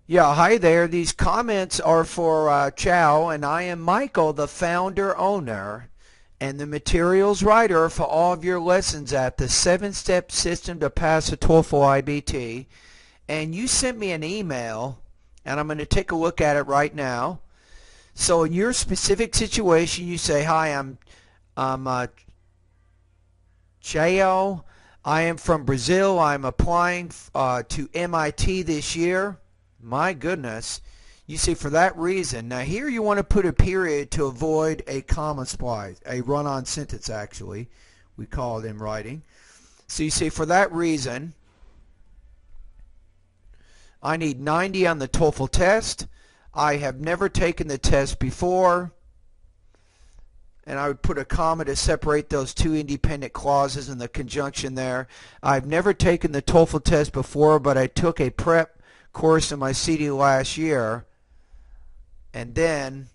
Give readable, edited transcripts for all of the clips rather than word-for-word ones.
Yeah, hi there. These comments are for Chow, and I am Michael, the founder owner and the materials writer for all of your lessons at the 7-step system to pass the TOEFL IBT. And you sent me an email, and I'm going to take a look at it right now. So in your specific situation, you say, "Hi, I'm Chao. I am from Brazil. I'm applying to MIT this year." My goodness. You see, for that reason, now here you want to put a period to avoid a comma splice, a run-on sentence actually, we call it in writing. So you see, for that reason, I need 90 on the TOEFL test. I have never taken the test before. And I would put a comma to separate those two independent clauses in the conjunction there. I've never taken the TOEFL test before, but I took a prep course in my CD last year. And then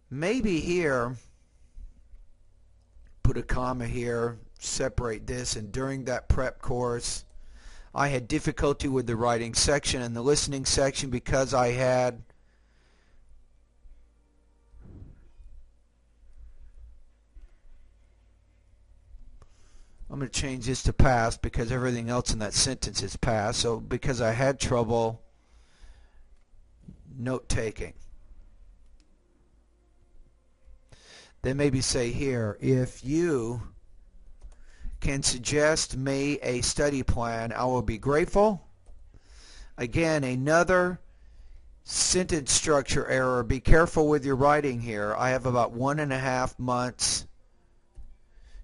maybe here, put a comma here, separate this, and during that prep course, I had difficulty with the writing section and the listening section because I had I'm going to change this to past because everything else in that sentence is past. So because I had trouble note taking. Then maybe say here, if you can suggest me a study plan, I will be grateful. Again, another sentence structure error. Be careful with your writing here. I have about 1.5 months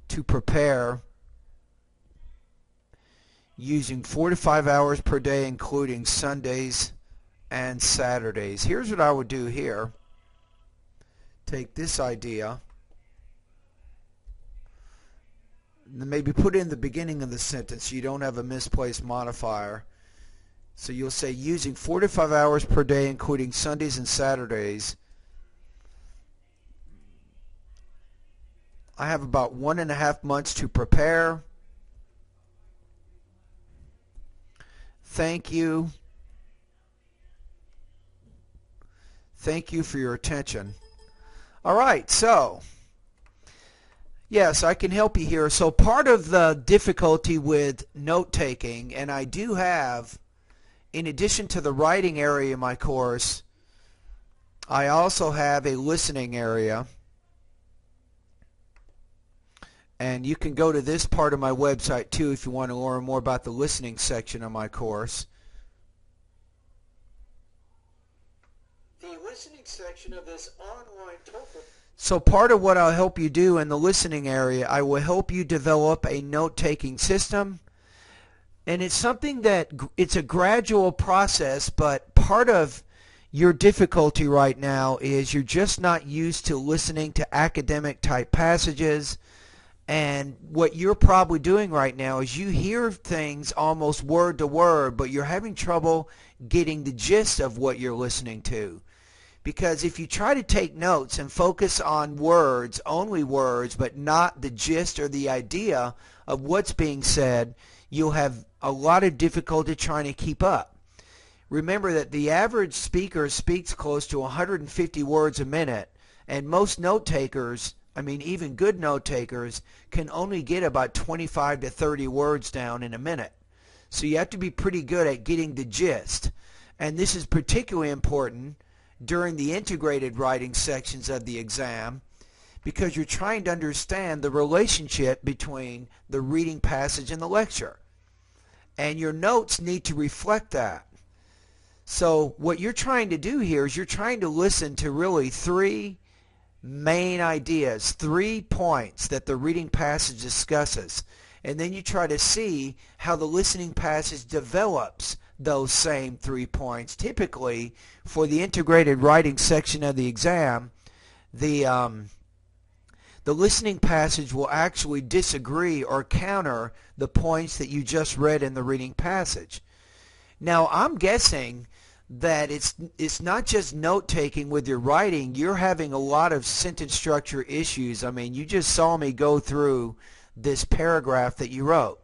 to prepare using 4 to 5 hours per day, including Sundays and Saturdays. Here's what I would do here. Take this idea and maybe put it in the beginning of the sentence so you don't have a misplaced modifier. So you'll say using 4 to 5 hours per day, including Sundays and Saturdays. I have about 1.5 months to prepare. Thank you. Thank you for your attention. All right, so yes, I can help you here. So part of the difficulty with note-taking, and I do have, in addition to the writing area in my course, I also have a listening area. And you can go to this part of my website too if you want to learn more about the listening section of my course. The listening section of this online TOEFL. So part of what I'll help you do in the listening area, I will help you develop a note-taking system. And it's something that it's a gradual process, but part of your difficulty right now is you're just not used to listening to academic type passages. And what you're probably doing right now is you hear things almost word to word, but you're having trouble getting the gist of what you're listening to. Because if you try to take notes and focus on words, only words, but not the gist or the idea of what's being said, you'll have a lot of difficulty trying to keep up. Remember that the average speaker speaks close to 150 words a minute, and most note takers, even good note takers, can only get about 25 to 30 words down in a minute. So you have to be pretty good at getting the gist. And this is particularly important during the integrated writing sections of the exam because you're trying to understand the relationship between the reading passage and the lecture. And your notes need to reflect that. So what you're trying to do here is you're trying to listen to really 3 main ideas, 3 points that the reading passage discusses, and then you try to see how the listening passage develops those same 3 points. Typically, for the integrated writing section of the exam, the listening passage will actually disagree or counter the points that you just read in the reading passage. Now, I'm guessing that it's not just note-taking with your writing. You're having a lot of sentence structure issues. You just saw me go through this paragraph that you wrote.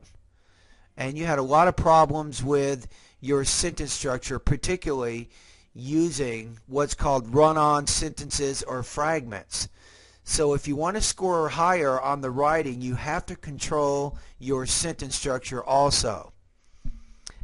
And you had a lot of problems with your sentence structure, particularly using what's called run-on sentences or fragments. So if you want to score higher on the writing, you have to control your sentence structure also.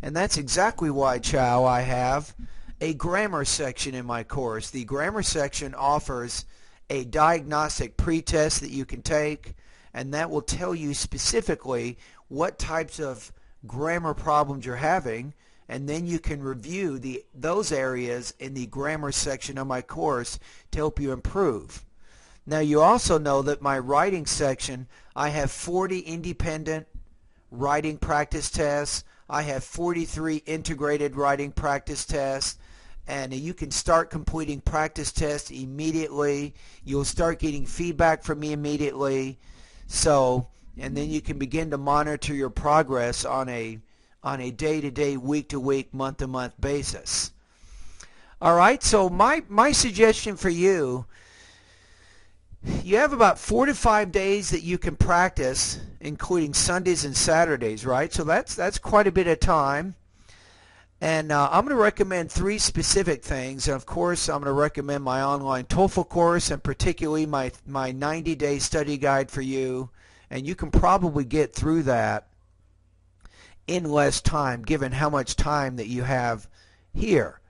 And that's exactly why, Chow, I have a grammar section in my course. The grammar section offers a diagnostic pretest that you can take, and that will tell you specifically what types of grammar problems you're having, and then you can review those areas in the grammar section of my course to help you improve. Now, you also know that my writing section, I have 40 independent writing practice tests. I have 43 integrated writing practice tests, and you can start completing practice tests immediately. You'll start getting feedback from me immediately. And then you can begin to monitor your progress on a day-to-day, week-to-week, month-to-month basis. All right, so my suggestion for you, you have about 4 to 5 days that you can practice, including Sundays and Saturdays, right? So that's quite a bit of time. And I'm going to recommend 3 specific things. And of course, I'm going to recommend my online TOEFL course, and particularly my 90-day study guide for you. And you can probably get through that in less time, given how much time that you have here.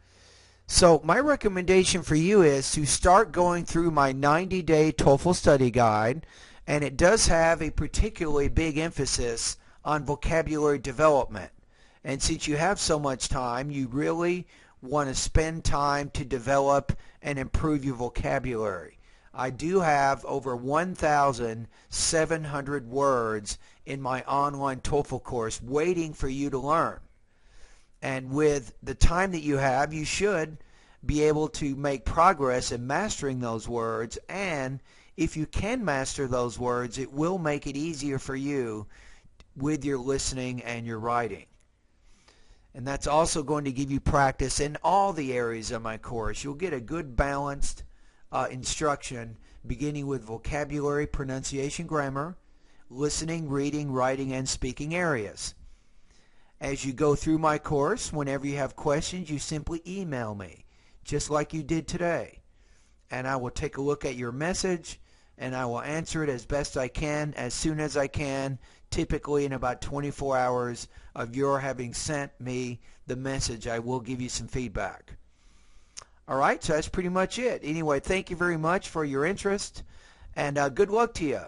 So my recommendation for you is to start going through my 90-day TOEFL study guide, and it does have a particularly big emphasis on vocabulary development. And since you have so much time, you really want to spend time to develop and improve your vocabulary. I do have over 1,700 words in my online TOEFL course waiting for you to learn. And with the time that you have, you should be able to make progress in mastering those words. And if you can master those words, it will make it easier for you with your listening and your writing. And that's also going to give you practice in all the areas of my course. You'll get a good balanced instruction beginning with vocabulary, pronunciation, grammar, listening, reading, writing, and speaking areas. As you go through my course, whenever you have questions, you simply email me, just like you did today. And I will take a look at your message, and I will answer it as best I can, as soon as I can, typically in about 24 hours of your having sent me the message. I will give you some feedback. All right, so that's pretty much it. Anyway, thank you very much for your interest, and good luck to you.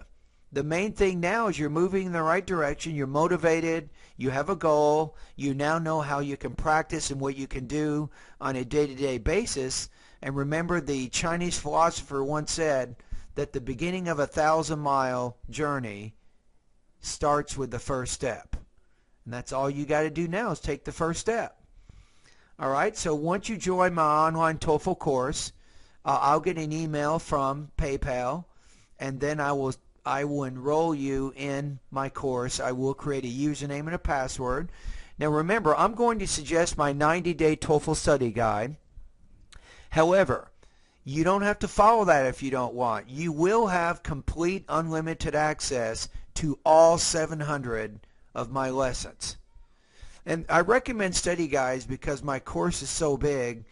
The main thing now is you're moving in the right direction. You're motivated. You have a goal. You now know how you can practice and what you can do on a day-to-day basis. And remember, the Chinese philosopher once said that the beginning of a 1,000-mile journey starts with the first step. And that's all you got to do now is take the first step. All right, so once you join my online TOEFL course, I'll get an email from PayPal, and then I will enroll you in my course. I will create a username and a password. Now remember, I'm going to suggest my 90-day TOEFL study guide. However, you don't have to follow that if you don't want. You will have complete unlimited access to all 700 of my lessons. And I recommend study guides because my course is so big,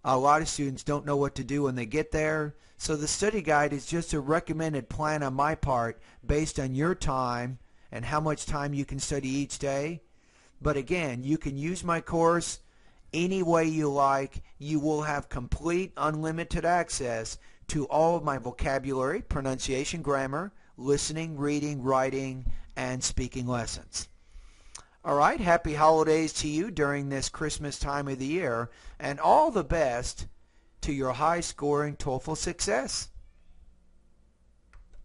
a lot of students don't know what to do when they get there. So the study guide is just a recommended plan on my part based on your time and how much time you can study each day. But again, you can use my course any way you like. You will have complete unlimited access to all of my vocabulary, pronunciation, grammar, listening, reading, writing, and speaking lessons. All right, happy holidays to you during this Christmas time of the year, and all the best to your high-scoring TOEFL success.